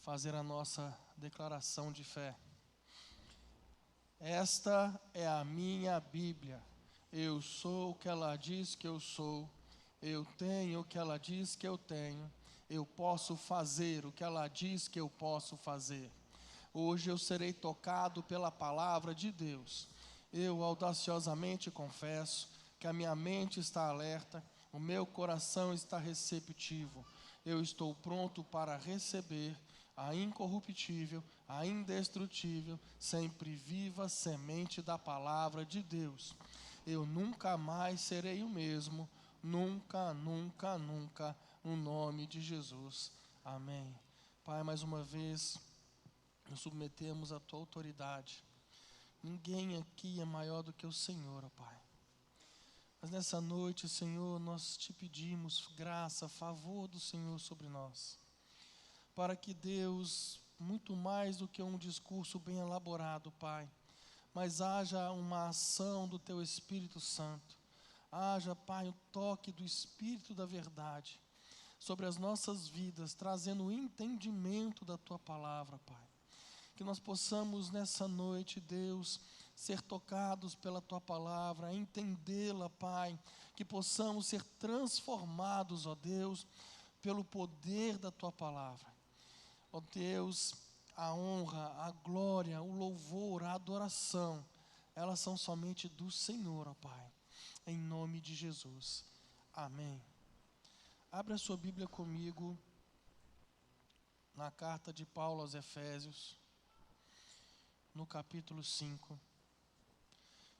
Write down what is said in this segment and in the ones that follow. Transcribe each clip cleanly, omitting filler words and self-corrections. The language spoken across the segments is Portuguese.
fazer a nossa declaração de fé. Esta é a minha Bíblia. Eu sou o que ela diz que eu sou. Eu tenho o que ela diz que eu tenho. Eu posso fazer o que ela diz que eu posso fazer. Hoje eu serei tocado pela palavra de Deus. Eu audaciosamente confesso que a minha mente está alerta, o meu coração está receptivo. Eu estou pronto para receber a incorruptível, a indestrutível, sempre viva semente da palavra de Deus. Eu nunca mais serei o mesmo, nunca, nunca, nunca, no nome de Jesus. Amém. Pai, mais uma vez, nos submetemos à Tua autoridade. Ninguém aqui é maior do que o Senhor, ó Pai. Mas nessa noite, Senhor, nós te pedimos graça, favor do Senhor sobre nós. Para que Deus, muito mais do que um discurso bem elaborado, Pai, mas haja uma ação do Teu Espírito Santo. Haja, Pai, o toque do Espírito da verdade sobre as nossas vidas, trazendo o entendimento da Tua palavra, Pai. Que nós possamos nessa noite, Deus, ser tocados pela Tua palavra, entendê-la, Pai. Que possamos ser transformados, ó Deus, pelo poder da Tua palavra. Ó Deus, a honra, a glória, o louvor, a adoração, elas são somente do Senhor, ó Pai. Em nome de Jesus. Amém. Abra a sua Bíblia comigo na carta de Paulo aos Efésios, no capítulo 5.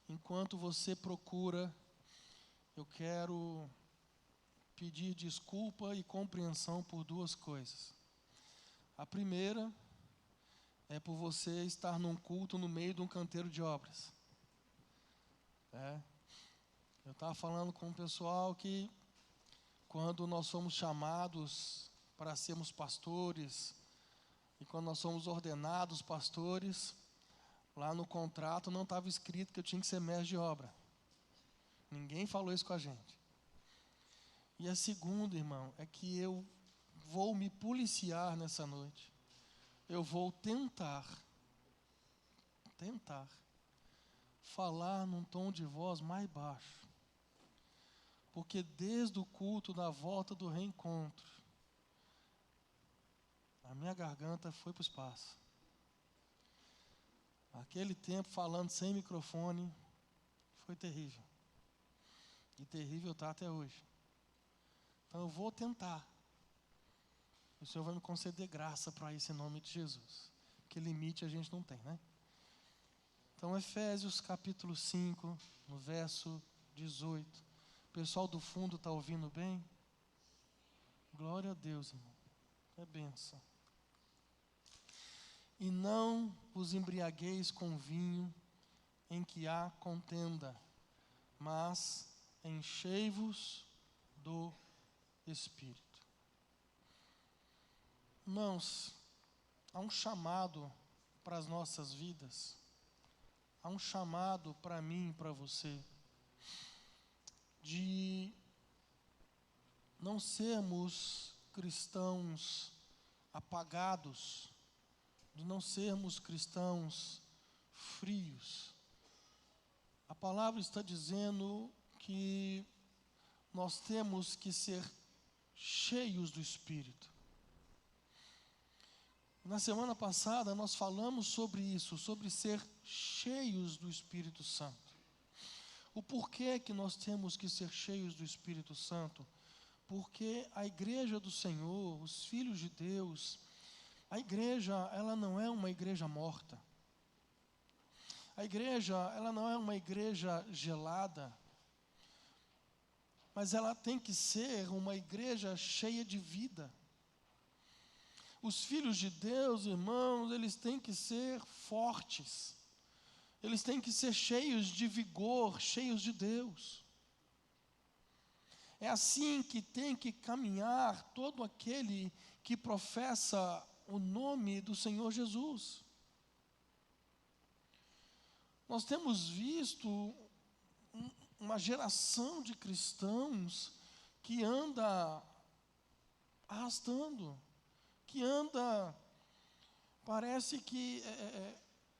Enquanto você procura, eu quero pedir desculpa e compreensão por duas coisas. A primeira é por você estar num culto no meio de um canteiro de obras. Eu estava falando com o pessoal que quando nós somos chamados para sermos pastores, e quando nós somos ordenados pastores, lá no contrato não estava escrito que eu tinha que ser mestre de obra. Ninguém falou isso com a gente. E a segunda, irmão, é que eu vou me policiar nessa noite. Eu vou tentar falar num tom de voz mais baixo. Porque desde o culto da volta do reencontro, a minha garganta foi para o espaço. Aquele tempo falando sem microfone foi terrível. E terrível está até hoje. Então eu vou tentar. O Senhor vai me conceder graça para isso em nome de Jesus. Que limite a gente não tem, né? Então Efésios capítulo 5, no verso 18. O pessoal do fundo está ouvindo bem? Glória a Deus, irmão. É bênção. E não vos embriagueis com vinho em que há contenda, mas enchei-vos do Espírito. Irmãos, há um chamado para as nossas vidas, há um chamado para mim e para você, de não sermos cristãos apagados, de não sermos cristãos frios. A palavra está dizendo que nós temos que ser cheios do Espírito. Na semana passada nós falamos sobre isso, sobre ser cheios do Espírito Santo. O porquê que nós temos que ser cheios do Espírito Santo? Porque a igreja do Senhor, os filhos de Deus, a igreja, ela não é uma igreja morta. A igreja, ela não é uma igreja gelada, mas ela tem que ser uma igreja cheia de vida. Os filhos de Deus, irmãos, eles têm que ser fortes. Eles têm que ser cheios de vigor, cheios de Deus. É assim que tem que caminhar todo aquele que professa o nome do Senhor Jesus. Nós temos visto uma geração de cristãos que anda arrastando, que anda parece que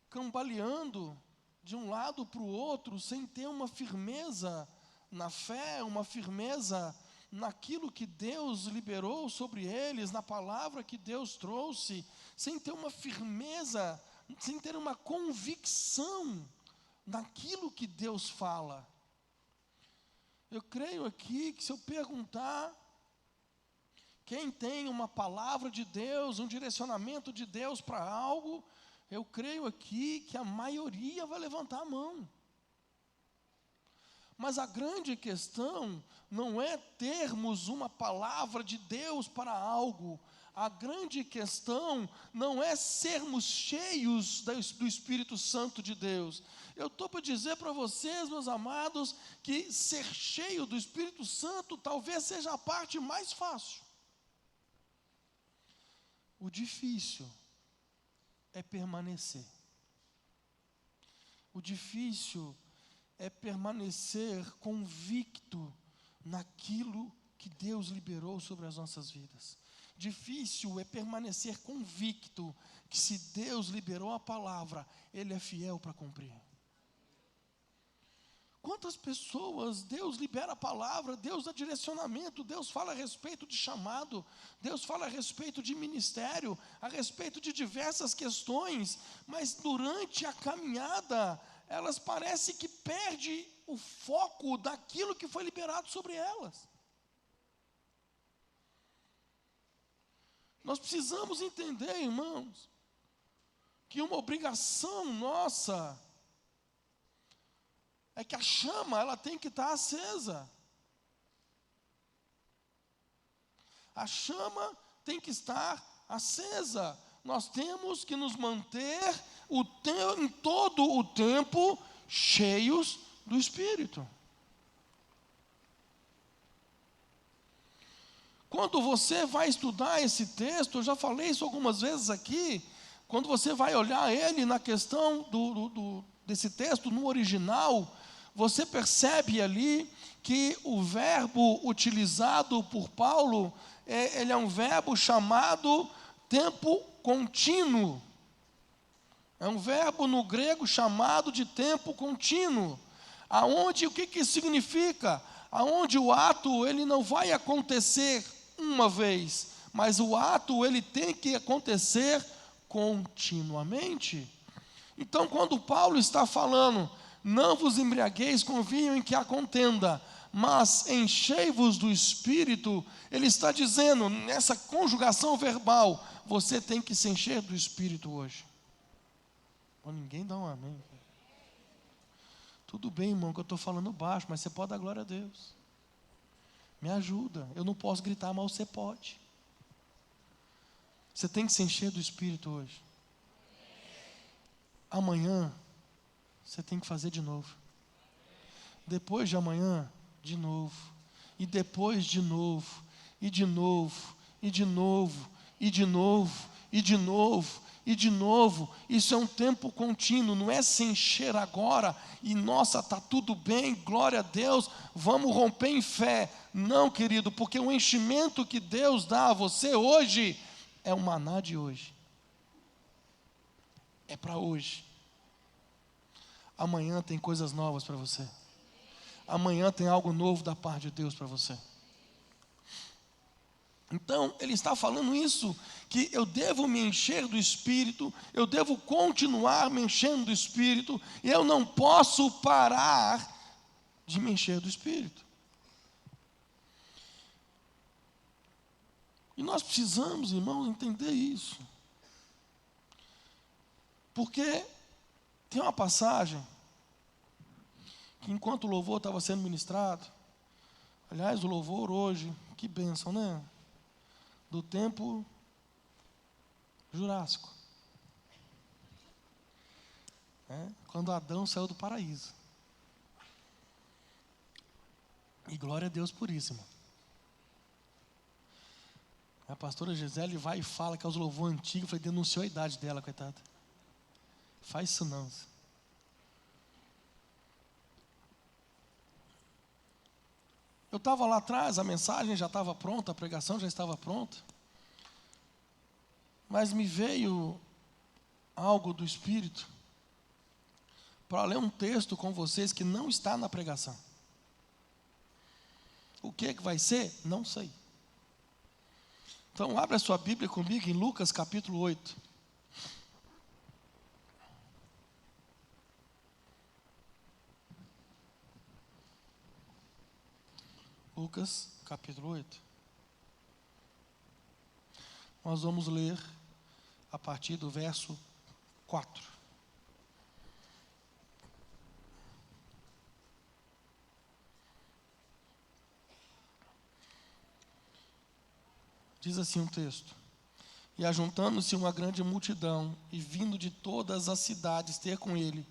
cambaleando de um lado para o outro, sem ter uma firmeza na fé, uma firmeza naquilo que Deus liberou sobre eles, na palavra que Deus trouxe, sem ter uma firmeza, sem ter uma convicção naquilo que Deus fala. Eu creio aqui que se eu perguntar quem tem uma palavra de Deus, um direcionamento de Deus para algo, eu creio aqui que a maioria vai levantar a mão. Mas a grande questão não é termos uma palavra de Deus para algo. A grande questão não é sermos cheios do Espírito Santo de Deus. Eu estou para dizer para vocês, meus amados, que ser cheio do Espírito Santo talvez seja a parte mais fácil. O difícil é permanecer. O difícil é permanecer convicto naquilo que Deus liberou sobre as nossas vidas. Difícil é permanecer convicto que se Deus liberou a palavra, Ele é fiel para cumprir. Quantas pessoas Deus libera a palavra, Deus dá direcionamento, Deus fala a respeito de chamado, Deus fala a respeito de ministério, a respeito de diversas questões, mas durante a caminhada, elas parecem que perdem o foco daquilo que foi liberado sobre elas. Nós precisamos entender, irmãos, que uma obrigação nossa é que a chama, ela tem que estar acesa. A chama tem que estar acesa. Nós temos que nos manter em todo o tempo cheios do Espírito. Quando você vai estudar esse texto, eu já falei isso algumas vezes aqui, quando você vai olhar ele na questão desse texto no original, você percebe ali que o verbo utilizado por Paulo, ele é um verbo chamado tempo contínuo. É um verbo no grego chamado de tempo contínuo. Aonde, o que isso significa? Aonde o ato, ele não vai acontecer uma vez, mas o ato, ele tem que acontecer continuamente. Então, quando Paulo está falando, não vos embriagueis com vinho em que há contenda, mas enchei-vos do Espírito, ele está dizendo, nessa conjugação verbal, você tem que se encher do Espírito hoje. Ninguém dá um amém. Tudo bem, irmão, que eu estou falando baixo, mas você pode dar glória a Deus. Me ajuda, eu não posso gritar, mas você pode. Você tem que se encher do Espírito hoje. Amanhã, você tem que fazer de novo. Depois de amanhã, de novo. E depois de novo. E de novo. E de novo. E de novo. E de novo. E de novo. Isso é um tempo contínuo. Não é se encher agora. E nossa, está tudo bem. Glória a Deus. Vamos romper em fé. Não, querido. Porque o enchimento que Deus dá a você hoje é o maná de hoje. É para hoje. Amanhã tem coisas novas para você. Amanhã tem algo novo da parte de Deus para você. Então, ele está falando isso, que eu devo me encher do Espírito, eu devo continuar me enchendo do Espírito, e eu não posso parar de me encher do Espírito. E nós precisamos, irmãos, entender isso. Porque tem uma passagem que enquanto o louvor estava sendo ministrado, aliás, o louvor hoje, que bênção, né? Do tempo Jurássico. Quando Adão saiu do paraíso. E glória a Deus por isso, irmão. A pastora Gisele vai e fala que é os louvores antigos, foi denunciou a idade dela, coitada. Faz isso não. Eu estava lá atrás, a mensagem já estava pronta, a pregação já estava pronta. Mas me veio algo do Espírito para ler um texto com vocês que não está na pregação. O que vai ser? Não sei. Então, abre a sua Bíblia comigo em Lucas capítulo 8. Lucas capítulo 8. Nós vamos ler a partir do verso 4. Diz assim o texto: E ajuntando-se uma grande multidão, e vindo de todas as cidades ter com ele,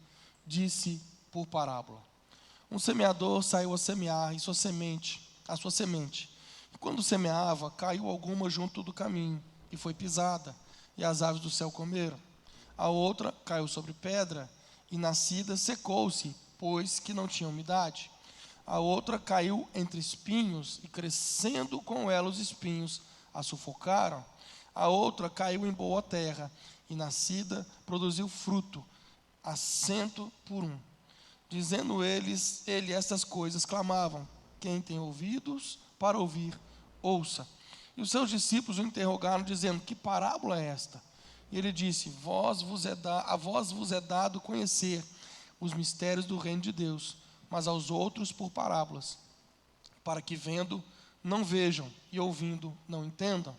disse por parábola: Um semeador saiu a semear a sua semente. E quando semeava, caiu alguma junto do caminho, e foi pisada, e as aves do céu comeram. A outra caiu sobre pedra, e nascida secou-se, pois que não tinha umidade. A outra caiu entre espinhos, e crescendo com ela os espinhos, a sufocaram. A outra caiu em boa terra, e nascida produziu fruto, a 100 por 1. Dizendo ele estas coisas, clamavam: Quem tem ouvidos para ouvir, ouça. E os seus discípulos o interrogaram, dizendo: Que parábola é esta? E ele disse: A vós vos é dado conhecer os mistérios do reino de Deus, mas aos outros por parábolas, para que vendo não vejam, e ouvindo não entendam.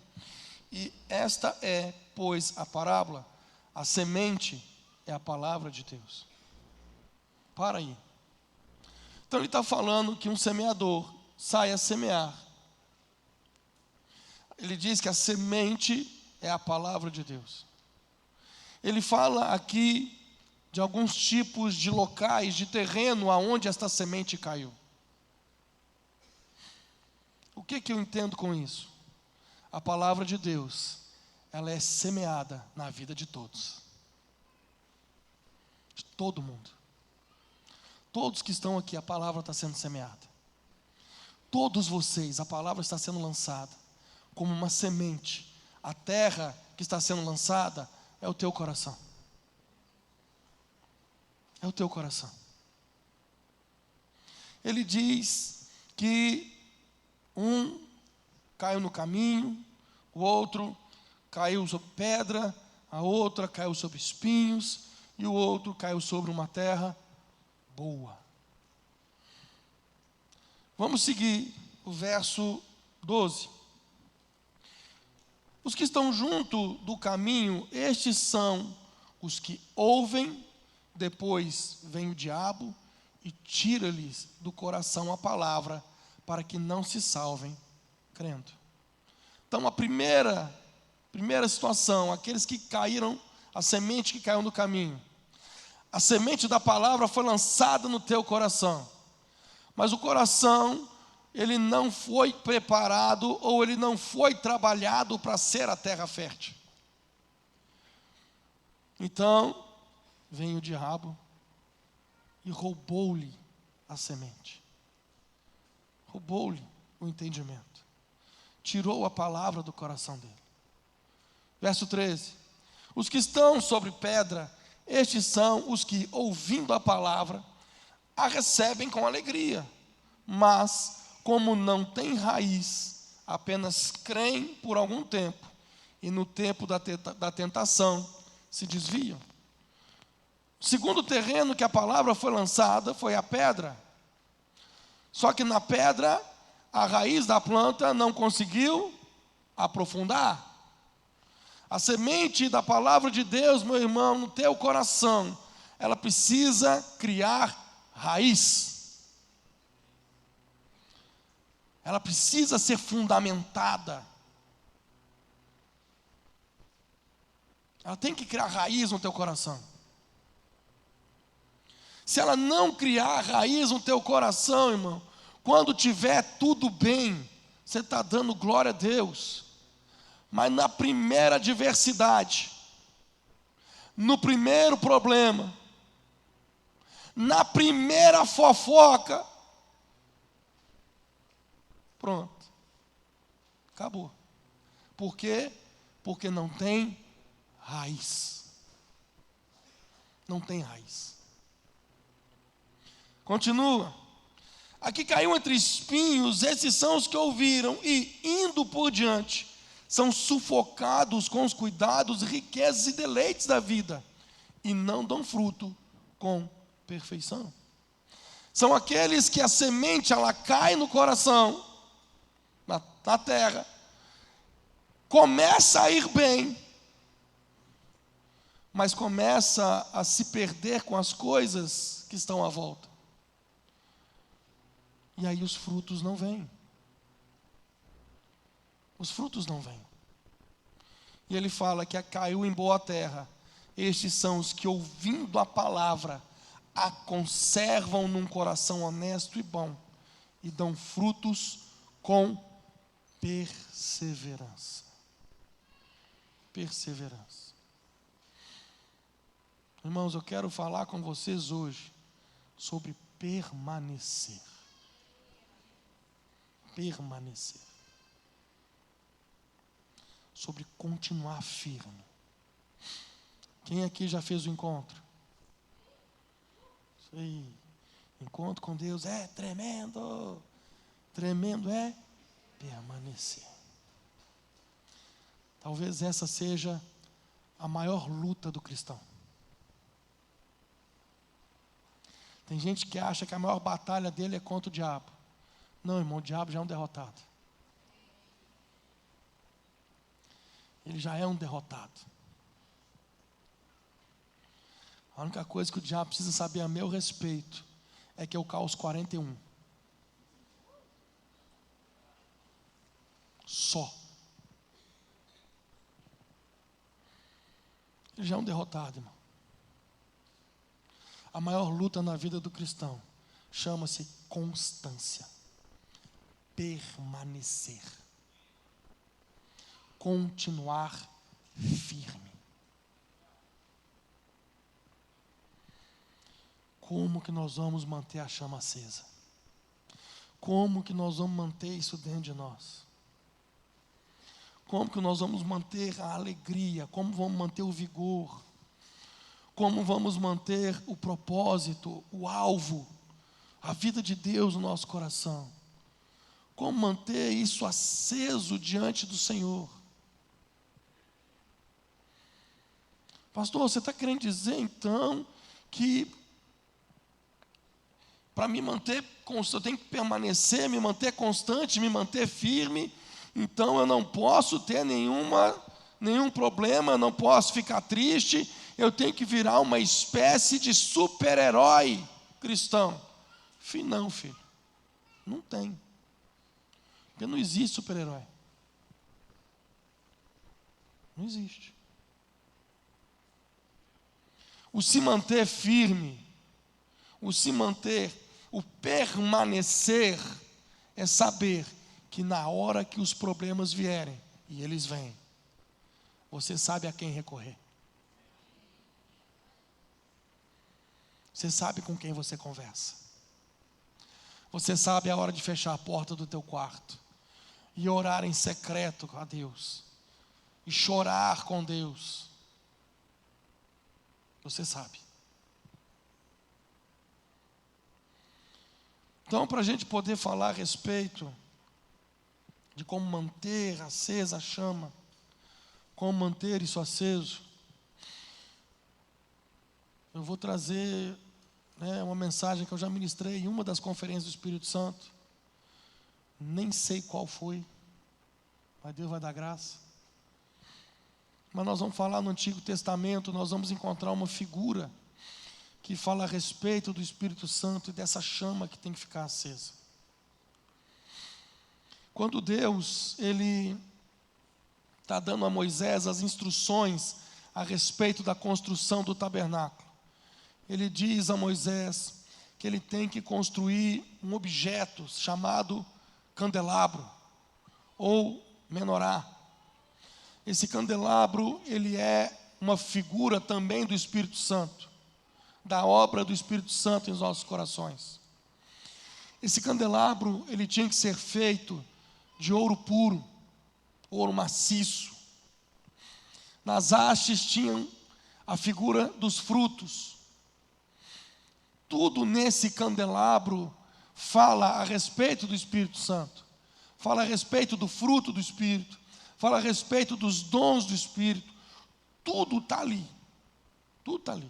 E esta é, pois, a parábola: a semente é a palavra de Deus. Para aí. Então ele está falando que um semeador sai a semear. Ele diz que a semente é a palavra de Deus. Ele fala aqui de alguns tipos de locais, de terreno aonde esta semente caiu. O que eu entendo com isso? A palavra de Deus, ela é semeada na vida de todos. De todo mundo. Todos que estão aqui, a palavra está sendo semeada. Todos vocês, a palavra está sendo lançada como uma semente. A terra que está sendo lançada é o teu coração. É o teu coração. Ele diz que um caiu no caminho, o outro caiu sobre pedra, a outra caiu sobre espinhos, e o outro caiu sobre uma terra boa. Vamos seguir o verso 12. Os que estão junto do caminho, estes são os que ouvem, depois vem o diabo e tira-lhes do coração a palavra, para que não se salvem crendo. Então, a primeira situação, aqueles que caíram, a semente que caiu no caminho. A semente da palavra foi lançada no teu coração. Mas o coração, ele não foi preparado ou ele não foi trabalhado para ser a terra fértil. Então, vem o diabo e roubou-lhe a semente. Roubou-lhe o entendimento. Tirou a palavra do coração dele. Verso 13. Os que estão sobre pedra, estes são os que, ouvindo a palavra, a recebem com alegria, mas, como não têm raiz, apenas creem por algum tempo, e no tempo da tentação se desviam. O segundo terreno que a palavra foi lançada foi a pedra. Só que na pedra, a raiz da planta não conseguiu aprofundar. A semente da palavra de Deus, meu irmão, no teu coração, ela precisa criar raiz. Ela precisa ser fundamentada. Ela tem que criar raiz no teu coração. Se ela não criar raiz no teu coração, irmão, quando tiver tudo bem, você está dando glória a Deus. Mas na primeira adversidade, no primeiro problema, na primeira fofoca, pronto, acabou. Por quê? Porque não tem raiz. não tem raiz. Continua. Aqui caiu entre espinhos, esses são os que ouviram e, indo por diante, são sufocados com os cuidados, riquezas e deleites da vida, e não dão fruto com perfeição. São aqueles que a semente, ela cai no coração, na terra, começa a ir bem, mas começa a se perder com as coisas que estão à volta. E aí os frutos não vêm. Os frutos não vêm. E ele fala que caiu em boa terra. Estes são os que, ouvindo a palavra, a conservam num coração honesto e bom, e dão frutos com perseverança. Perseverança. Irmãos, eu quero falar com vocês hoje sobre permanecer. Permanecer. Sobre continuar firme. Quem aqui já fez o encontro? Sei. Encontro com Deus é tremendo. Tremendo é permanecer. Talvez essa seja a maior luta do cristão. Tem gente que acha que a maior batalha dele é contra o diabo. Não, irmão, o diabo já é um derrotado. Ele já é um derrotado. A única coisa que o diabo precisa saber a meu respeito é que eu causo 41. Só. Ele já é um derrotado, irmão. A maior luta na vida do cristão chama-se constância. Permanecer. Continuar firme. Como que nós vamos manter a chama acesa? Como que nós vamos manter isso dentro de nós? Como que nós vamos manter a alegria? Como vamos manter o vigor? Como vamos manter o propósito, o alvo, a vida de Deus no nosso coração? Como manter isso aceso diante do Senhor? Pastor, você está querendo dizer então que para me manter, eu tenho que permanecer, me manter constante, me manter firme, então eu não posso ter nenhum problema, não posso ficar triste, eu tenho que virar uma espécie de super-herói cristão. Não, filho, não tem. Porque não existe super-herói. Não existe. O se manter firme, o permanecer, é saber que na hora que os problemas vierem, e eles vêm, você sabe a quem recorrer. Você sabe com quem você conversa. Você sabe a hora de fechar a porta do teu quarto e orar em secreto a Deus e chorar com Deus. Você sabe. Então, para a gente poder falar a respeito de como manter acesa a chama, como manter isso aceso, eu vou trazer uma mensagem que eu já ministrei em uma das conferências do Espírito Santo. Nem sei qual foi, mas Deus vai dar graça. Mas nós vamos falar no Antigo Testamento, nós vamos encontrar uma figura que fala a respeito do Espírito Santo e dessa chama que tem que ficar acesa. Quando Deus, Ele está dando a Moisés as instruções a respeito da construção do tabernáculo, Ele diz a Moisés que ele tem que construir um objeto chamado candelabro, ou menorá. Esse candelabro, ele é uma figura também do Espírito Santo, da obra do Espírito Santo em nossos corações. Esse candelabro, ele tinha que ser feito de ouro puro, ouro maciço. Nas hastes tinham a figura dos frutos, tudo nesse candelabro fala a respeito do Espírito Santo, fala a respeito do fruto do Espírito, fala a respeito dos dons do Espírito. Tudo está ali. Tudo está ali.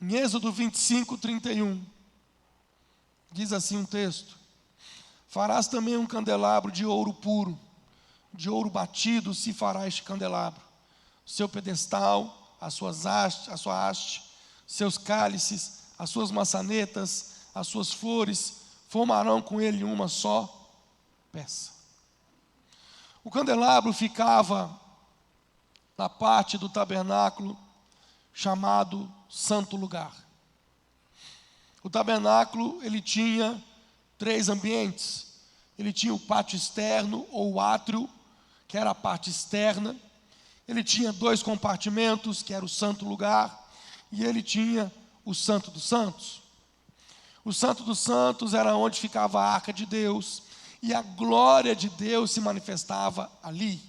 Em Êxodo 25, 31, diz assim um texto: farás também um candelabro de ouro puro, de ouro batido se fará este candelabro. O seu pedestal, a sua haste, seus cálices, as suas maçanetas, as suas flores, formarão com ele uma só peça. O candelabro ficava na parte do tabernáculo chamado Santo Lugar. O tabernáculo, ele tinha 3 ambientes. Ele tinha o pátio externo, ou o átrio, que era a parte externa. Ele tinha 2 compartimentos, que era o Santo Lugar, e ele tinha o Santo dos Santos. O Santo dos Santos era onde ficava a Arca de Deus, e a glória de Deus se manifestava ali.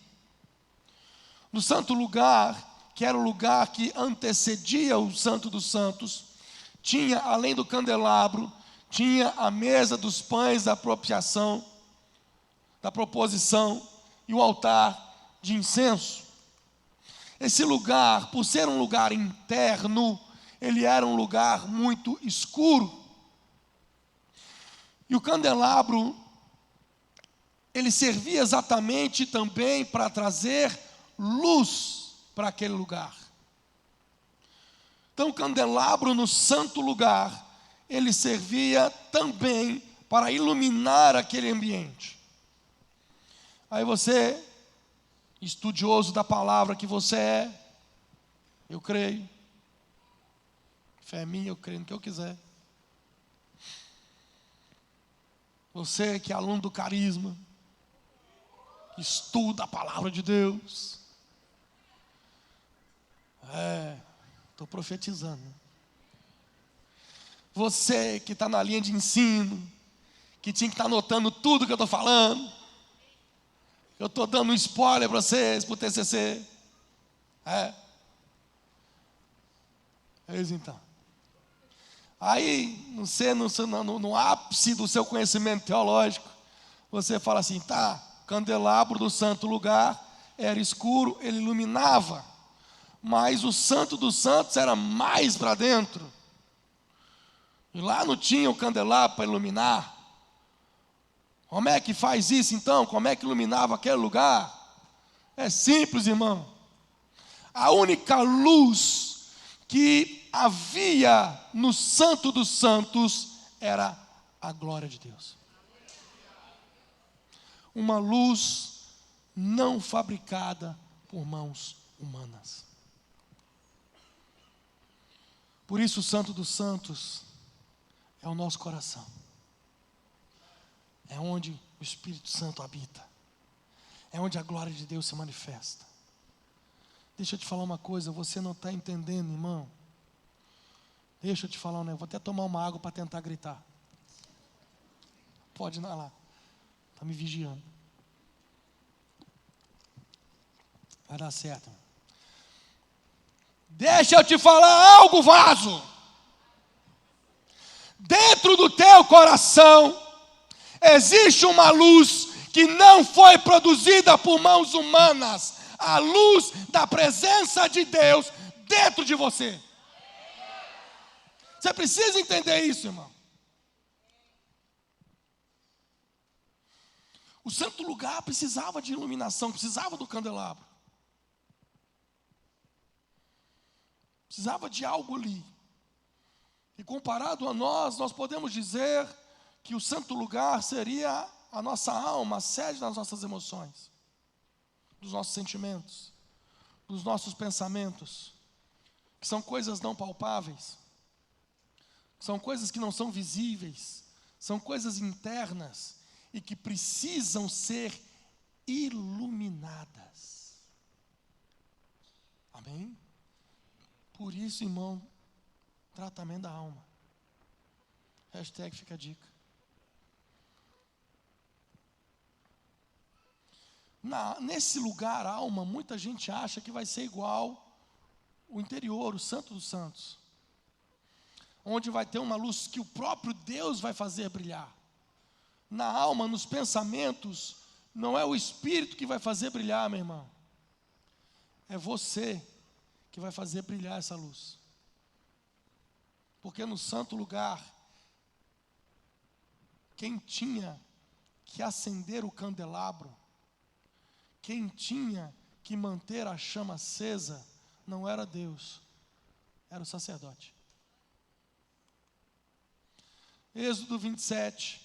No Santo Lugar, que era o lugar que antecedia o Santo dos Santos, tinha, além do candelabro, tinha a mesa dos pães da propiação, da proposição, e o altar de incenso. Esse lugar, por ser um lugar interno, ele era um lugar muito escuro. E o candelabro, ele servia exatamente também para trazer luz para aquele lugar. Então, o candelabro no santo lugar, ele servia também para iluminar aquele ambiente. Aí você, estudioso da palavra que você é, eu creio, fé é minha, eu creio no que eu quiser. Você que é aluno do carisma, que estuda a palavra de Deus, estou profetizando. Você que está na linha de ensino, que tinha que estar anotando tudo que eu estou falando, eu estou dando um spoiler para vocês, para o TCC. Eis então. Aí, no ápice do seu conhecimento teológico, você fala assim, tá, candelabro do santo lugar era escuro, ele iluminava, mas o santo dos santos era mais para dentro. E lá não tinha o candelabro para iluminar. Como é que faz isso então? Como é que iluminava aquele lugar? É simples, irmão. A única luz que havia no Santo dos Santos era a glória de Deus. Uma luz não fabricada por mãos humanas. Por isso o Santo dos Santos é o nosso coração. É onde o Espírito Santo habita. É onde a glória de Deus se manifesta. Deixa eu te falar uma coisa, você não está entendendo, irmão. Deixa eu te falar um negócio, vou até tomar uma água para tentar gritar. Pode ir lá, está me vigiando. Vai dar certo. Deixa eu te falar algo, vaso. Dentro do teu coração existe uma luz que não foi produzida por mãos humanas. A luz da presença de Deus dentro de você. Você precisa entender isso, irmão. O santo lugar precisava de iluminação, precisava do candelabro. Precisava de algo ali. E comparado a nós podemos dizer que o santo lugar seria a nossa alma, a sede das nossas emoções, dos nossos sentimentos, dos nossos pensamentos, que são coisas não palpáveis, são coisas que não são visíveis, são coisas internas e que precisam ser iluminadas. Amém? Por isso, irmão, tratamento da alma. Hashtag fica a dica. Nesse lugar, alma, muita gente acha que vai ser igual o interior, o Santo dos Santos, onde vai ter uma luz que o próprio Deus vai fazer brilhar. Na alma, nos pensamentos, não é o Espírito que vai fazer brilhar, meu irmão. É você que vai fazer brilhar essa luz. Porque no santo lugar, quem tinha que acender o candelabro, quem tinha que manter a chama acesa, não era Deus, era o sacerdote. Êxodo 27,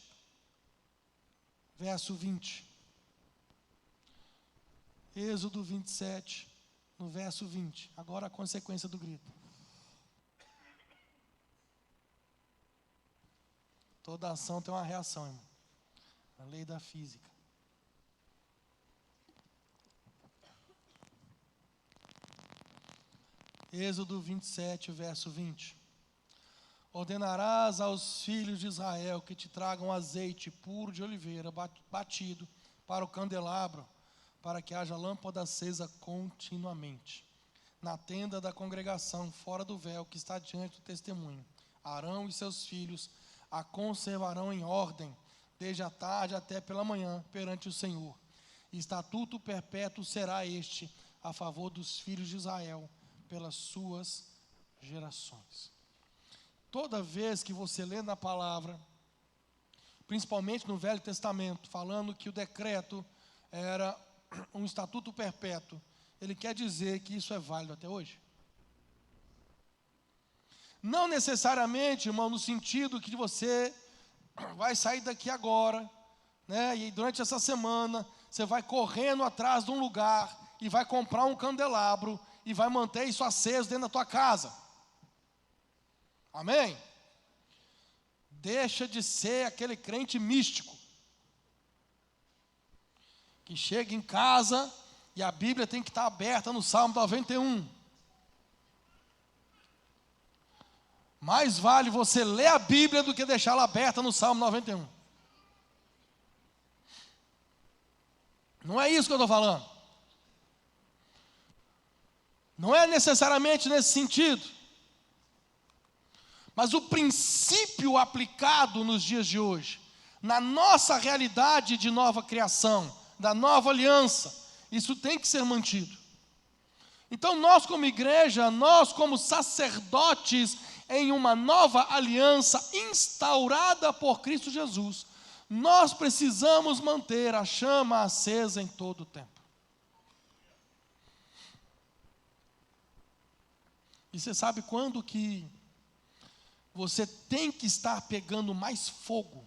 verso 20. Êxodo 27, no verso 20. Agora a consequência do grito. Toda ação tem uma reação, irmão. A lei da física. Êxodo 27, verso 20. Ordenarás aos filhos de Israel que te tragam azeite puro de oliveira batido para o candelabro, para que haja lâmpada acesa continuamente. Na tenda da congregação, fora do véu que está diante do testemunho, Arão e seus filhos a conservarão em ordem, desde a tarde até pela manhã, perante o Senhor. Estatuto perpétuo será este, a favor dos filhos de Israel, pelas suas gerações. Toda vez que você lê na palavra, principalmente no Velho Testamento, falando que o decreto era um estatuto perpétuo, ele quer dizer que isso é válido até hoje? Não necessariamente, irmão, no sentido que você vai sair daqui agora, né, e durante essa semana, você vai correndo atrás de um lugar e vai comprar um candelabro e vai manter isso aceso dentro da tua casa. Amém? Deixa de ser aquele crente místico que chega em casa e a Bíblia tem que estar aberta no Salmo 91. Mais vale você ler a Bíblia do que deixá-la aberta no Salmo 91. Não é isso que eu estou falando. Não é necessariamente nesse sentido. Mas o princípio aplicado nos dias de hoje, na nossa realidade de nova criação, da nova aliança, isso tem que ser mantido. Então nós como igreja, nós como sacerdotes em uma nova aliança instaurada por Cristo Jesus, nós precisamos manter a chama acesa em todo o tempo. E você sabe quando que você tem que estar pegando mais fogo?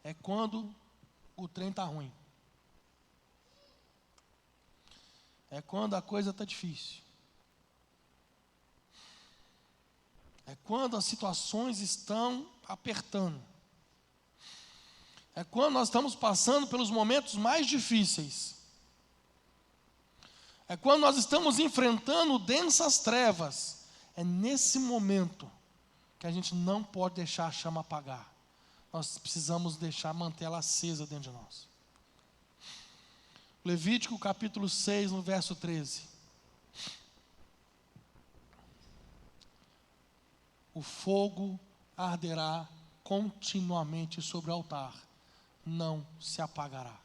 É quando o trem está ruim. É quando a coisa está difícil. É quando as situações estão apertando. É quando nós estamos passando pelos momentos mais difíceis. É quando nós estamos enfrentando densas trevas. É nesse momento que a gente não pode deixar a chama apagar. Nós precisamos manter ela acesa dentro de nós. Levítico capítulo 6, no verso 13. O fogo arderá continuamente sobre o altar, não se apagará.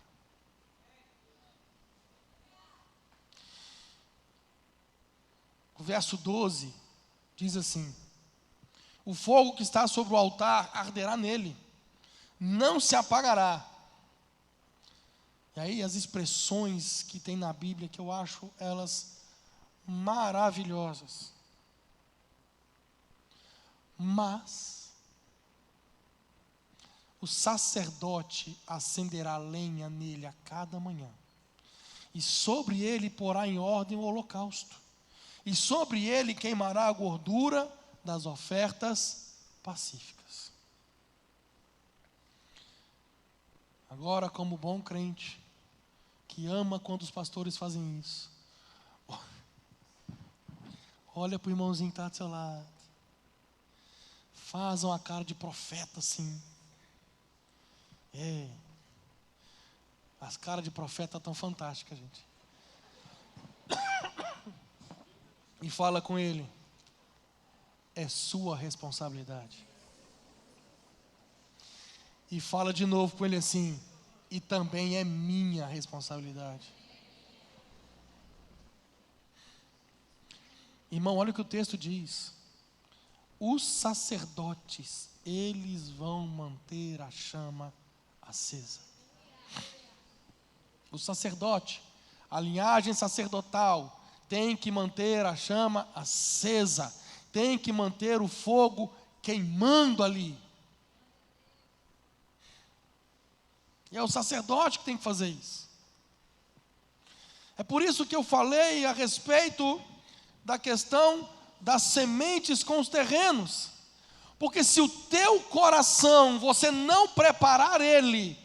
O verso 12 diz assim: o fogo que está sobre o altar arderá nele, não se apagará. E aí as expressões que tem na Bíblia, que eu acho elas maravilhosas. Mas o sacerdote acenderá lenha nele a cada manhã, e sobre ele porá em ordem o holocausto, e sobre ele queimará a gordura das ofertas pacíficas. Agora, como bom crente, que ama quando os pastores fazem isso, olha para o irmãozinho que está do seu lado, faz uma cara de profeta assim. As caras de profeta estão fantásticas, gente. e fala com ele: é sua responsabilidade. E fala de novo com ele assim: e também é minha responsabilidade. Irmão, olha o que o texto diz. Os sacerdotes, eles vão manter a chama acesa. O sacerdote, a linhagem sacerdotal, tem que manter a chama acesa, tem que manter o fogo queimando ali. E é o sacerdote que tem que fazer isso. É por isso que eu falei a respeito da questão das sementes com os terrenos. Porque se o teu coração, você não preparar ele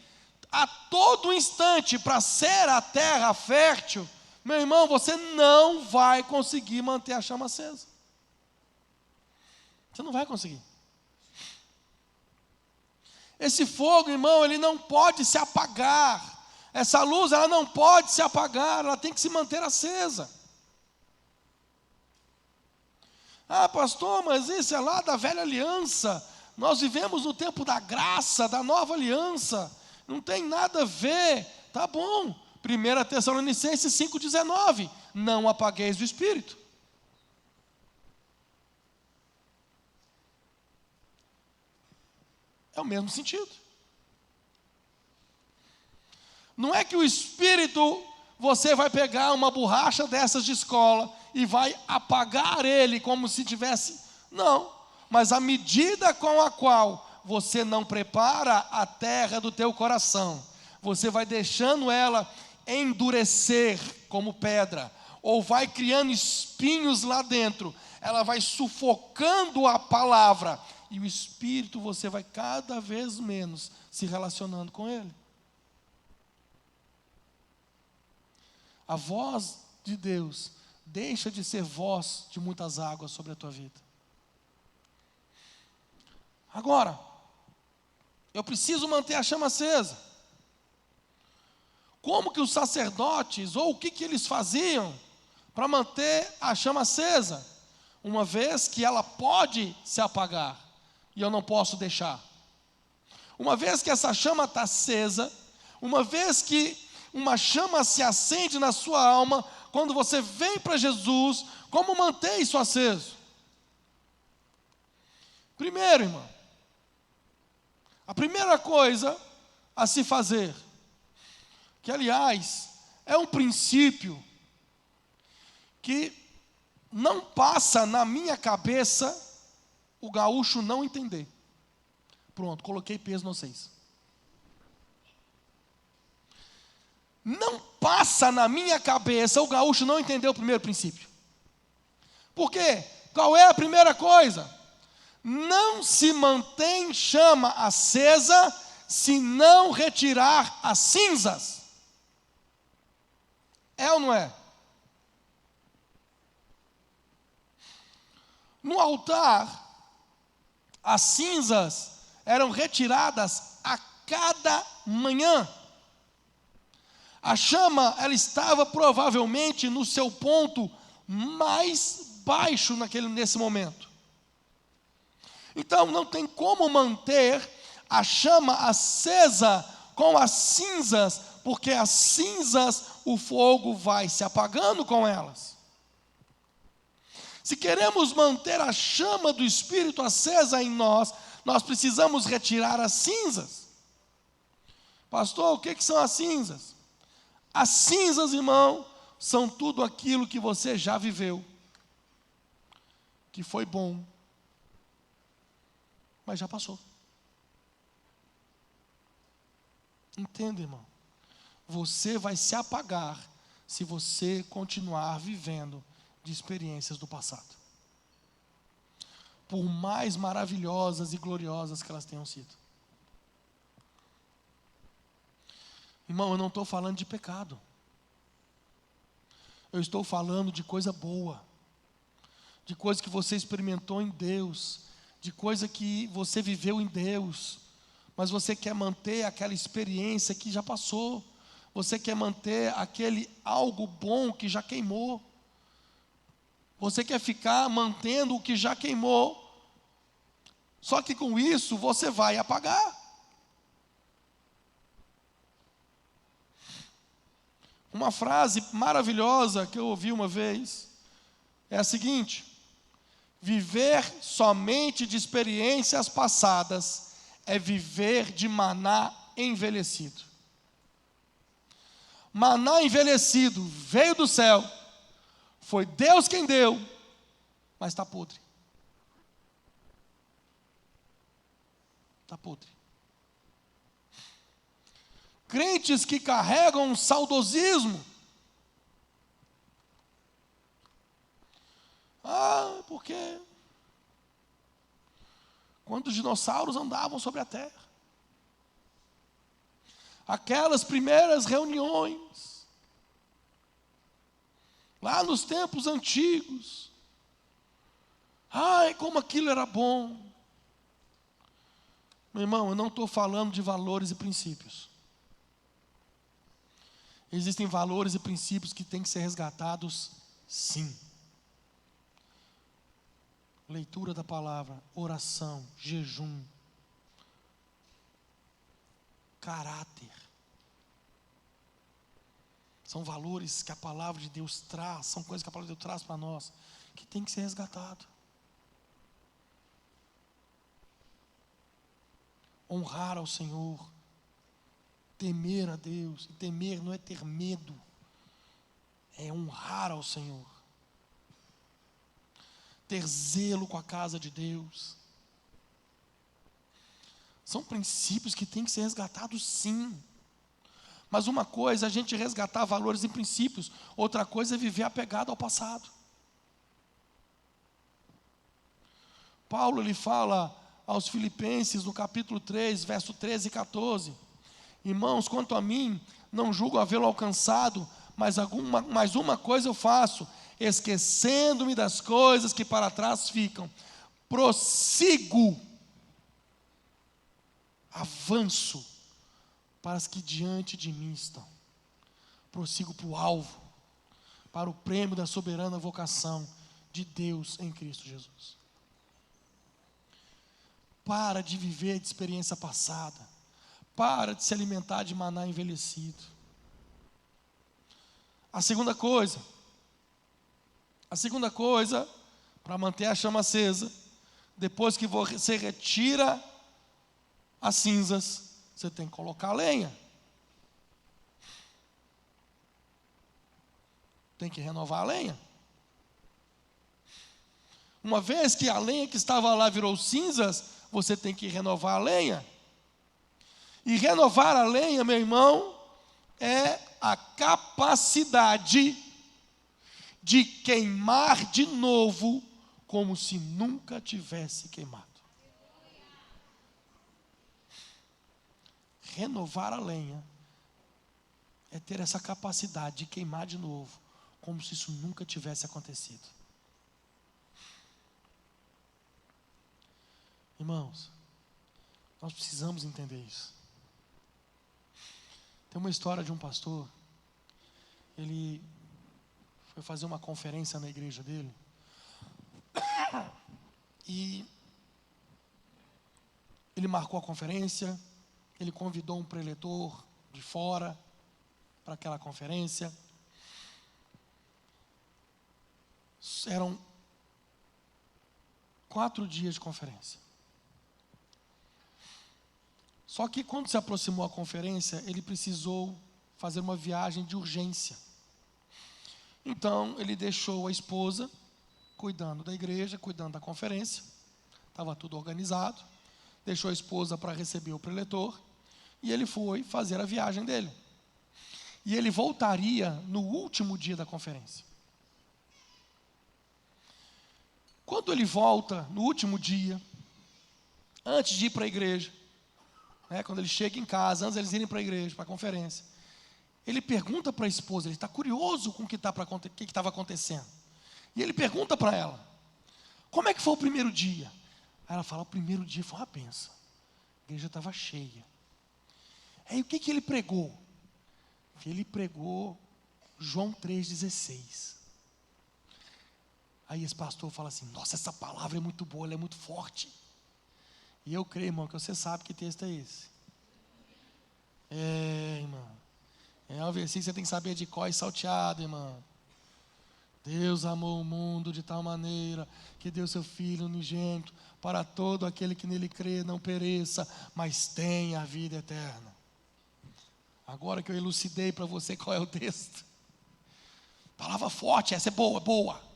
a todo instante para ser a terra fértil, meu irmão, você não vai conseguir manter a chama acesa. Você não vai conseguir. Esse fogo, irmão, ele não pode se apagar. Essa luz, ela não pode se apagar, ela tem que se manter acesa. Ah, pastor, mas isso é lá da velha aliança. Nós vivemos no tempo da graça, da nova aliança. Não tem nada a ver. Tá bom. 1 Tessalonicenses 5,19. Não apagueis o espírito. É o mesmo sentido. Não é que o espírito, você vai pegar uma borracha dessas de escola e vai apagar ele como se tivesse. Não, mas a medida com a qual você não prepara a terra do teu coração, você vai deixando ela endurecer como pedra, ou vai criando espinhos lá dentro, ela vai sufocando a palavra, e o Espírito você vai cada vez menos se relacionando com ele. A voz de Deus deixa de ser voz de muitas águas sobre a tua vida. Agora, eu preciso manter a chama acesa. Como que os sacerdotes, ou o que eles faziam para manter a chama acesa? Uma vez que ela pode se apagar, e eu não posso deixar. Uma vez que essa chama está acesa, uma vez que uma chama se acende na sua alma, quando você vem para Jesus, como manter isso aceso? Primeiro, irmão, a primeira coisa a se fazer, que aliás é um princípio que não passa na minha cabeça o gaúcho não entender. Pronto, coloquei peso no 6. Não passa na minha cabeça o gaúcho não entender o primeiro princípio. Por quê? Qual é a primeira coisa? Não se mantém chama acesa se não retirar as cinzas. É ou não é? No altar, as cinzas eram retiradas a cada manhã. A chama, ela estava provavelmente no seu ponto mais baixo nesse momento. Então, não tem como manter a chama acesa com as cinzas, porque as cinzas, o fogo vai se apagando com elas. Se queremos manter a chama do Espírito acesa em nós, nós precisamos retirar as cinzas. Pastor, o que são as cinzas? As cinzas, irmão, são tudo aquilo que você já viveu, que foi bom, mas já passou. Entende, irmão? Você vai se apagar se você continuar vivendo de experiências do passado, por mais maravilhosas e gloriosas que elas tenham sido. Irmão, eu não estou falando de pecado. Eu estou falando de coisa boa, de coisa que você experimentou em Deus, de coisa que você viveu em Deus, mas você quer manter aquela experiência que já passou, você quer manter aquele algo bom que já queimou. Você quer ficar mantendo o que já queimou. Só que com isso você vai apagar. Uma frase maravilhosa que eu ouvi uma vez é a seguinte: viver somente de experiências passadas é viver de maná envelhecido. Maná envelhecido veio do céu, foi Deus quem deu, mas está podre. Está podre. Crentes que carregam um saudosismo. Porque quando os dinossauros andavam sobre a terra, aquelas primeiras reuniões, lá nos tempos antigos, como aquilo era bom. Meu irmão, eu não estou falando de valores e princípios. Existem valores e princípios que têm que ser resgatados, sim. Leitura da palavra, oração, jejum, caráter. São valores que a palavra de Deus traz, são coisas que a palavra de Deus traz para nós, que tem que ser resgatado. Honrar ao Senhor, temer a Deus. E temer não é ter medo, é honrar ao Senhor. Ter zelo com a casa de Deus. São princípios que têm que ser resgatados, sim. Mas uma coisa é a gente resgatar valores e princípios, outra coisa é viver apegado ao passado. Paulo, ele fala aos Filipenses, no capítulo 3, verso 13 e 14: irmãos, quanto a mim, não julgo havê-lo alcançado, mas uma coisa eu faço, esquecendo-me das coisas que para trás ficam, prossigo, avanço para as que diante de mim estão. Prossigo para o alvo, para o prêmio da soberana vocação de Deus em Cristo Jesus. Para de viver de experiência passada. Para de se alimentar de maná envelhecido. A segunda coisa, para manter a chama acesa, depois que você retira as cinzas, você tem que colocar a lenha. Tem que renovar a lenha. Uma vez que a lenha que estava lá virou cinzas, você tem que renovar a lenha. E renovar a lenha, meu irmão, é a capacidade de queimar de novo, como se nunca tivesse queimado. Renovar a lenha é ter essa capacidade de queimar de novo, como se isso nunca tivesse acontecido. Irmãos, nós precisamos entender isso. Tem uma história de um pastor, ele foi fazer uma conferência na igreja dele, e ele marcou a conferência, ele convidou um preletor de fora para aquela conferência. Eram 4 dias de conferência. Só que quando se aproximou a conferência, ele precisou fazer uma viagem de urgência. Então, ele deixou a esposa cuidando da igreja, cuidando da conferência. Estava tudo organizado. Deixou a esposa para receber o preletor. E ele foi fazer a viagem dele. E ele voltaria no último dia da conferência. Quando ele volta no último dia, antes de ir para a igreja, quando ele chega em casa, antes de eles irem para a igreja, para a conferência, ele pergunta para a esposa, ele está curioso com o que estava acontecendo. E ele pergunta para ela, como é que foi o primeiro dia? Aí ela fala, o primeiro dia foi uma bênção. A igreja estava cheia. Aí o que ele pregou? Ele pregou João 3,16. Aí esse pastor fala assim: nossa, essa palavra é muito boa, ela é muito forte. E eu creio, irmão, que você sabe que texto é esse. Irmão. É um versículo que você tem que saber de cor e salteado, irmão. Deus amou o mundo de tal maneira que deu seu Filho unigênito para todo aquele que nele crê não pereça, mas tenha a vida eterna. Agora que eu elucidei para você qual é o texto. Palavra forte, essa é boa, boa.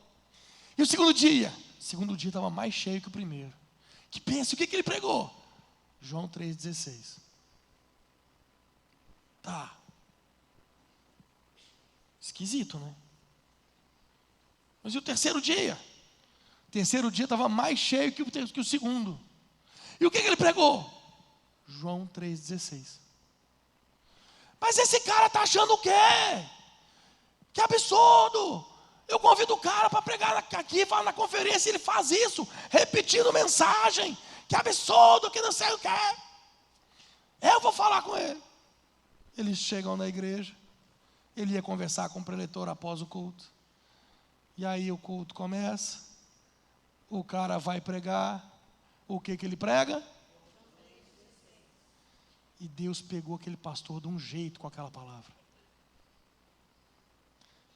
E o segundo dia? O segundo dia estava mais cheio que o primeiro. Que pensa, o que ele pregou? João 3,16. Tá. Esquisito, né? Mas e o terceiro dia? O terceiro dia estava mais cheio que o segundo. E o que ele pregou? João 3,16. Mas esse cara está achando o quê? Que absurdo! Eu convido o cara para pregar aqui, falar na conferência, ele faz isso, repetindo mensagem. Que absurdo, que não sei o que. Eu vou falar com ele. Eles chegam na igreja, ele ia conversar com o preletor após o culto. E aí o culto começa, o cara vai pregar, o que ele prega? E Deus pegou aquele pastor de um jeito com aquela palavra.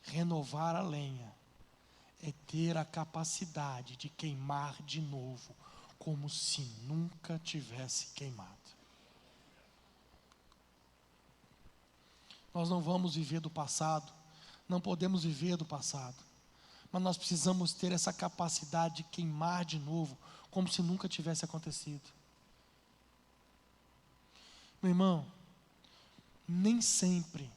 Renovar a lenha é ter a capacidade de queimar de novo, como se nunca tivesse queimado. Nós não vamos viver do passado, não podemos viver do passado, mas nós precisamos ter essa capacidade de queimar de novo, como se nunca tivesse acontecido. Meu irmão, nem sempre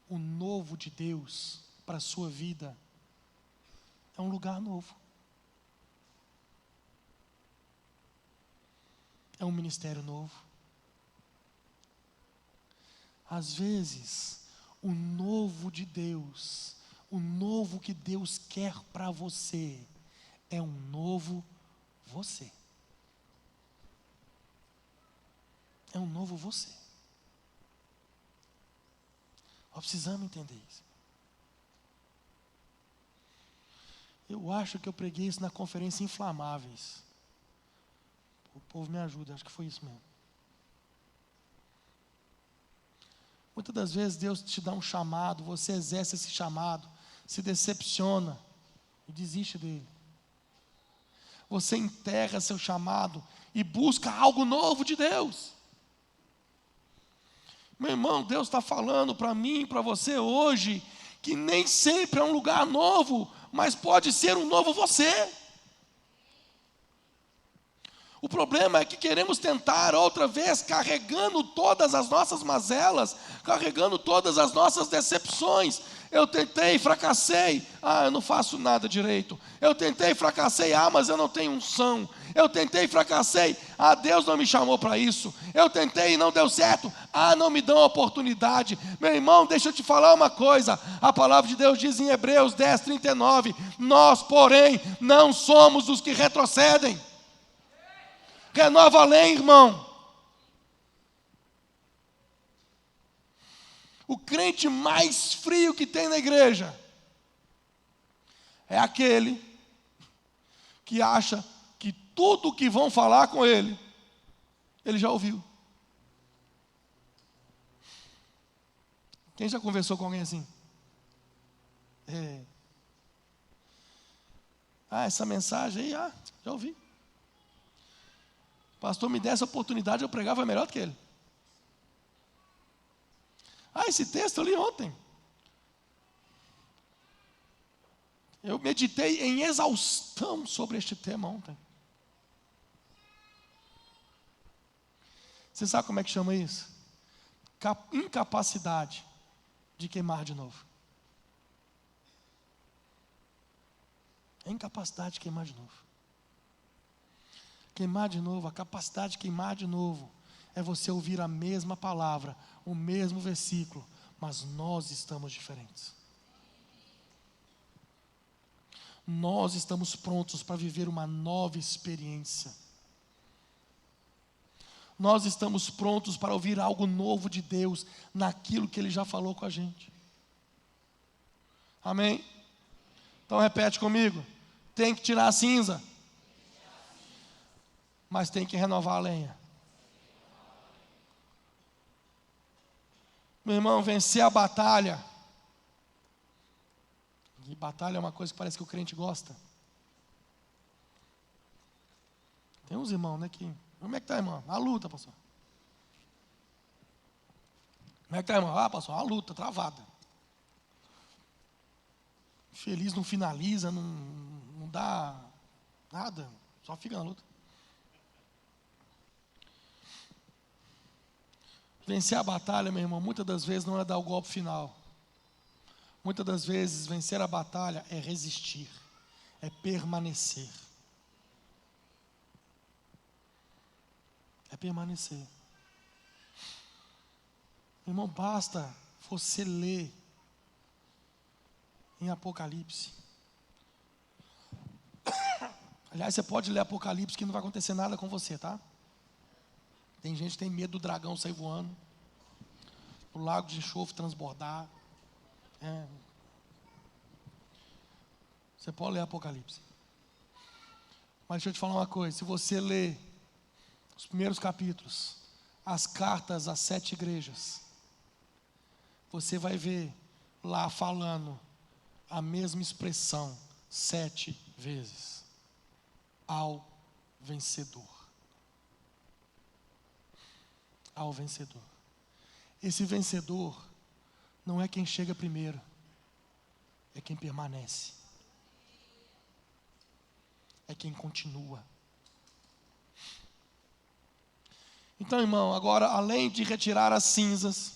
o novo de Deus para a sua vida é um lugar novo. É um ministério novo. Às vezes, o novo de Deus, o novo que Deus quer para você, é um novo você. É um novo você. Nós precisamos entender isso. Eu acho que eu preguei isso na conferência Inflamáveis. O povo me ajuda, acho que foi isso mesmo. Muitas das vezes Deus te dá um chamado, você exerce esse chamado, se decepciona e desiste dele. Você enterra seu chamado e busca algo novo de Deus. Meu irmão, Deus está falando para mim, para você hoje, que nem sempre é um lugar novo, mas pode ser um novo você. O problema é que queremos tentar outra vez, carregando todas as nossas mazelas, carregando todas as nossas decepções. Eu tentei, fracassei, eu não faço nada direito. Eu tentei, fracassei, mas eu não tenho unção. Eu tentei, fracassei, Deus não me chamou para isso. Eu tentei e não deu certo, não me dão oportunidade. Meu irmão, deixa eu te falar uma coisa. A palavra de Deus diz em Hebreus 10:39, nós, porém, não somos os que retrocedem. Renova a lei, irmão. O crente mais frio que tem na igreja é aquele que acha que tudo que vão falar com ele, ele já ouviu. Quem já conversou com alguém assim? Essa mensagem aí, já ouvi. Pastor, me desse a oportunidade, eu pregava melhor do que ele. Esse texto eu li ontem. Eu meditei em exaustão sobre este tema ontem. Você sabe como é que chama isso? Incapacidade de queimar de novo. É incapacidade de queimar de novo. Queimar de novo, a capacidade de queimar de novo, é você ouvir a mesma palavra, o mesmo versículo, mas nós estamos diferentes. Nós estamos prontos para viver uma nova experiência. Nós estamos prontos para ouvir algo novo de Deus, naquilo que Ele já falou com a gente. Amém? Então repete comigo. Tem que tirar a cinza. Mas tem que renovar a lenha. Meu irmão, vencer a batalha. E batalha é uma coisa que parece que o crente gosta. Tem uns irmãos, né, que... Como é que está, irmão? A luta, pastor. Como é que está, irmão? Ah, pastor, a luta, travada. Feliz não finaliza, não dá nada, só fica na luta. Vencer a batalha, meu irmão, muitas das vezes não é dar o golpe final. Muitas das vezes vencer a batalha é resistir, é permanecer. É permanecer. Meu irmão, basta você ler em Apocalipse. Aliás, você pode ler Apocalipse que não vai acontecer nada com você, tá? Tem gente que tem medo do dragão sair voando, o lago de enxofre transbordar. Você pode ler Apocalipse. Mas deixa eu te falar uma coisa. Se você ler os primeiros capítulos, as cartas às 7 igrejas, você vai ver lá falando a mesma expressão 7 vezes. Ao vencedor. Ao vencedor. Esse vencedor não é quem chega primeiro, é quem permanece. É quem continua. Então, irmão, agora, além de retirar as cinzas,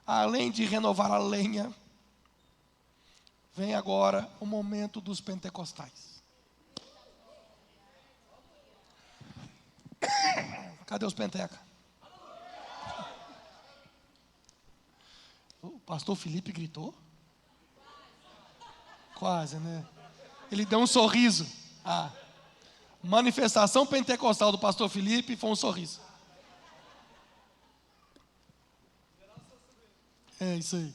além de renovar a lenha, vem agora o momento dos pentecostais. Cadê os penteca? O pastor Felipe gritou? Quase, né? Ele deu um sorriso. A manifestação pentecostal do pastor Felipe foi um sorriso. É isso aí.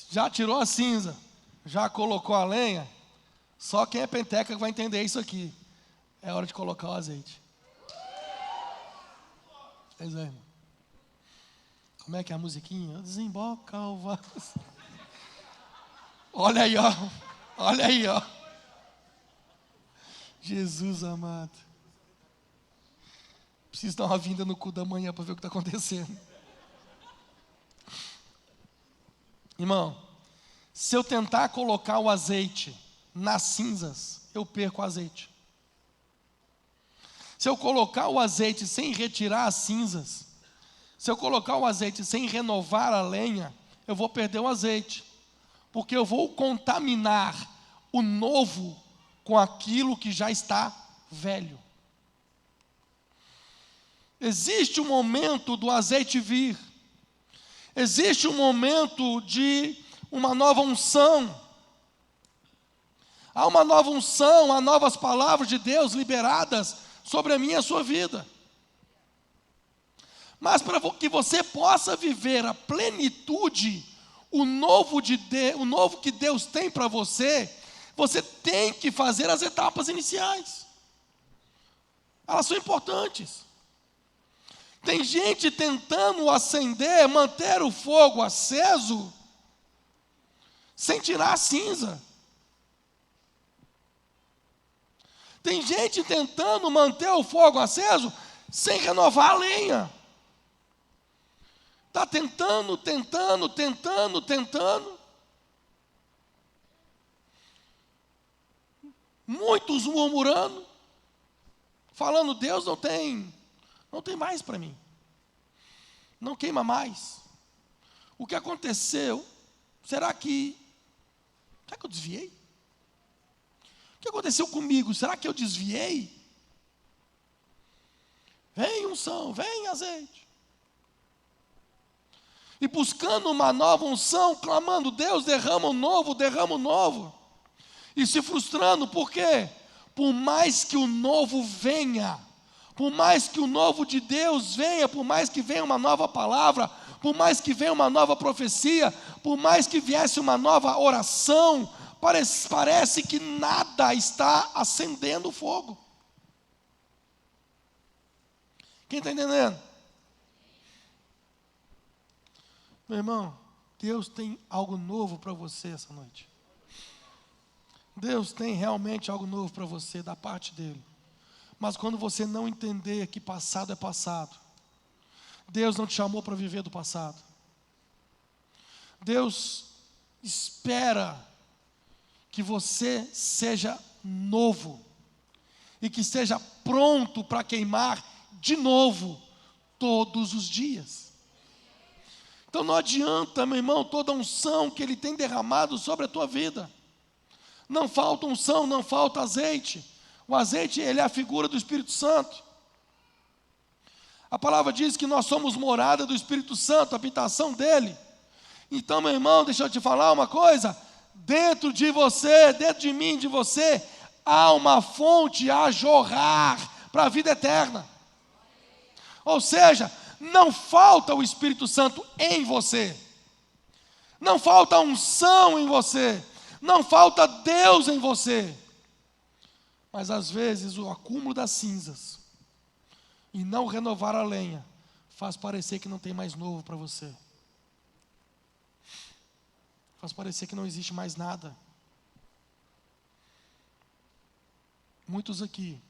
Já tirou a cinza, já colocou a lenha, só quem é penteca vai entender isso aqui. É hora de colocar o azeite. Pois é, irmão. Como é que é a musiquinha? Desemboca o vaso. Olha aí, ó. Olha aí, ó. Jesus amado. Preciso dar uma vinda no cu da manhã para ver o que está acontecendo. Irmão, se eu tentar colocar o azeite nas cinzas, eu perco o azeite. Se eu colocar o azeite sem retirar as cinzas, se eu colocar o azeite sem renovar a lenha, eu vou perder o azeite. Porque eu vou contaminar o novo com aquilo que já está velho. Existe um momento do azeite vir. Existe um momento de uma nova unção. Há uma nova unção, há novas palavras de Deus liberadas sobre a minha e a sua vida. Mas para que você possa viver a plenitude, o novo que Deus tem para você, você tem que fazer as etapas iniciais. Elas são importantes. Tem gente tentando acender, manter o fogo aceso, sem tirar a cinza. Tem gente tentando manter o fogo aceso, sem renovar a lenha. Está tentando. Muitos murmurando, falando, Deus não tem mais para mim. Não queima mais. O que aconteceu? Será que eu desviei? O que aconteceu comigo? Será que eu desviei? Vem unção, vem azeite. E buscando uma nova unção, clamando, Deus, derrama o novo. E se frustrando, por quê? Por mais que o novo venha, por mais que o novo de Deus venha, por mais que venha uma nova palavra, por mais que venha uma nova profecia, por mais que viesse uma nova oração, parece que nada está acendendo o fogo. Quem está entendendo? Meu irmão, Deus tem algo novo para você essa noite. Deus tem realmente algo novo para você da parte dele. Mas quando você não entender que passado é passado, Deus não te chamou para viver do passado. Deus espera que você seja novo e que esteja pronto para queimar de novo todos os dias. Então não adianta, meu irmão, toda a unção que Ele tem derramado sobre a tua vida. Não falta unção, não falta azeite. O azeite, ele é a figura do Espírito Santo. A palavra diz que nós somos morada do Espírito Santo, habitação dele. Então, meu irmão, deixa eu te falar uma coisa. Dentro de você, dentro de mim, de você, há uma fonte a jorrar para a vida eterna. Ou seja, não falta o Espírito Santo em você. Não falta unção em você. Não falta Deus em você. Mas às vezes o acúmulo das cinzas e não renovar a lenha faz parecer que não tem mais novo para você. Faz parecer que não existe mais nada. Muitos aqui,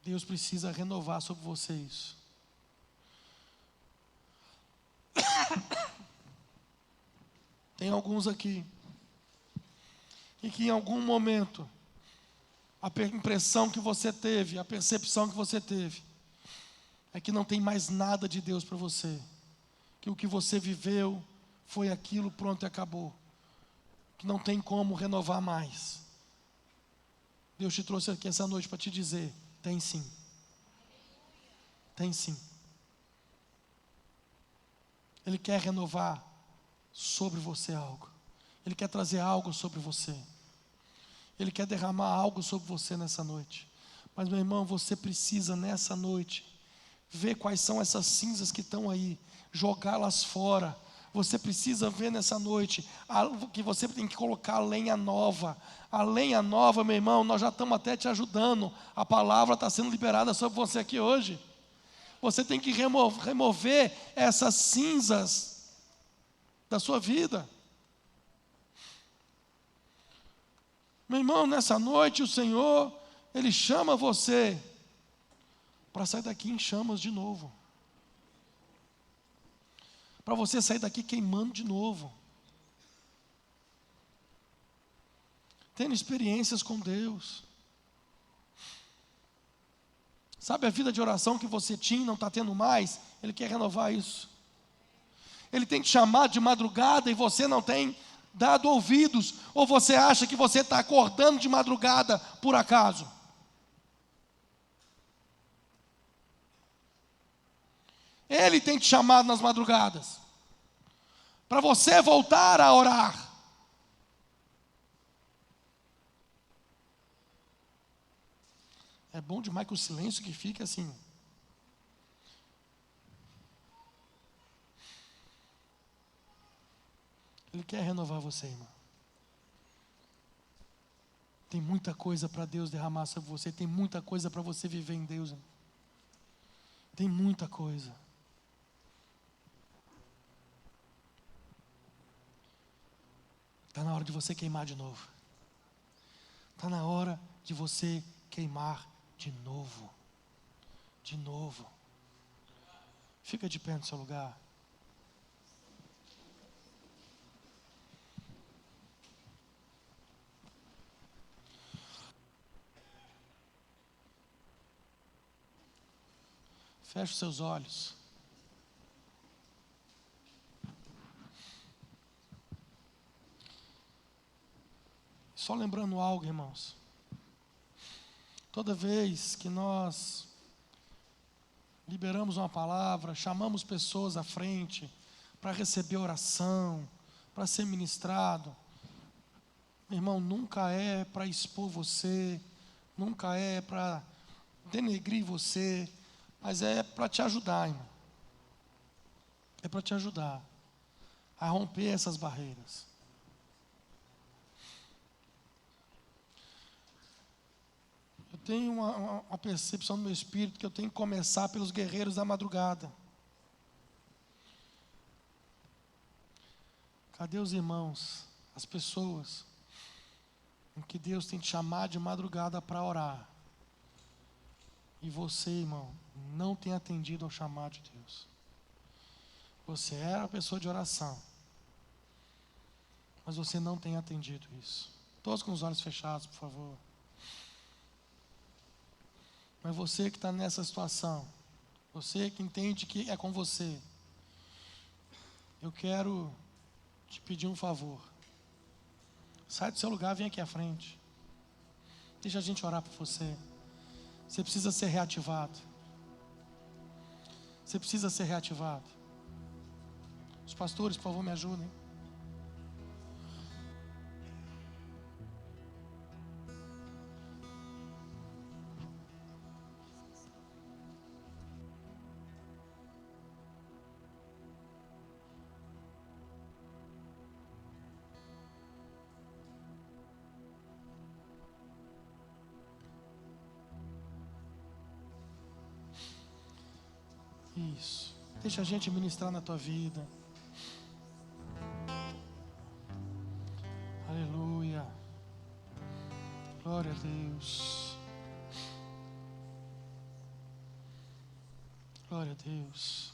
Deus precisa renovar sobre vocês. Tem alguns aqui e que em algum momento a impressão que você teve, a percepção que você teve é que não tem mais nada de Deus para você, que o que você viveu foi aquilo, pronto e acabou, que não tem como renovar mais. Deus te trouxe aqui essa noite para te dizer: tem sim, tem sim. Ele quer renovar sobre você algo. Ele quer trazer algo sobre você. Ele quer derramar algo sobre você nessa noite. Mas, meu irmão, você precisa nessa noite ver quais são essas cinzas que estão aí, jogá-las fora. Você precisa ver nessa noite que você tem que colocar a lenha nova. A lenha nova, meu irmão, nós já estamos até te ajudando. A palavra está sendo liberada sobre você aqui hoje. Você tem que remover essas cinzas da sua vida. Meu irmão, nessa noite o Senhor, Ele chama você para sair daqui em chamas de novo. Para você sair daqui queimando de novo. Tendo experiências com Deus. Sabe a vida de oração que você tinha e não está tendo mais? Ele quer renovar isso. Ele tem te chamado de madrugada e você não tem dado ouvidos. Ou você acha que você está acordando de madrugada por acaso? Ele tem te chamado nas madrugadas para você voltar a orar. É bom demais que o silêncio que fica assim. Ele quer renovar você, irmão. Tem muita coisa para Deus derramar sobre você. Tem muita coisa para você viver em Deus, irmão. Tem muita coisa. Está na hora de você queimar de novo. Está na hora de você queimar de novo. De novo. Fica de pé no seu lugar. Feche os seus olhos. Só lembrando algo, irmãos. Toda vez que nós liberamos uma palavra, chamamos pessoas à frente para receber oração, para ser ministrado, meu irmão, nunca é para expor você, nunca é para denegrir você, mas é para te ajudar, irmão. É para te ajudar a romper essas barreiras. Eu tenho uma percepção no meu espírito que eu tenho que começar pelos guerreiros da madrugada. Cadê os irmãos, as pessoas em que Deus tem te chamado de madrugada para orar? E você, irmão, não tem atendido ao chamado de Deus. Você era a pessoa de oração, mas você não tem atendido isso. Todos com os olhos fechados, por favor. Mas você que está nessa situação, você que entende que é com você, eu quero te pedir um favor. Sai do seu lugar, vem aqui à frente. Deixa a gente orar por você. Você precisa ser reativado. Você precisa ser reativado. Os pastores, por favor, me ajudem. Isso. Deixa a gente ministrar na tua vida. Aleluia. Glória a Deus. Glória a Deus.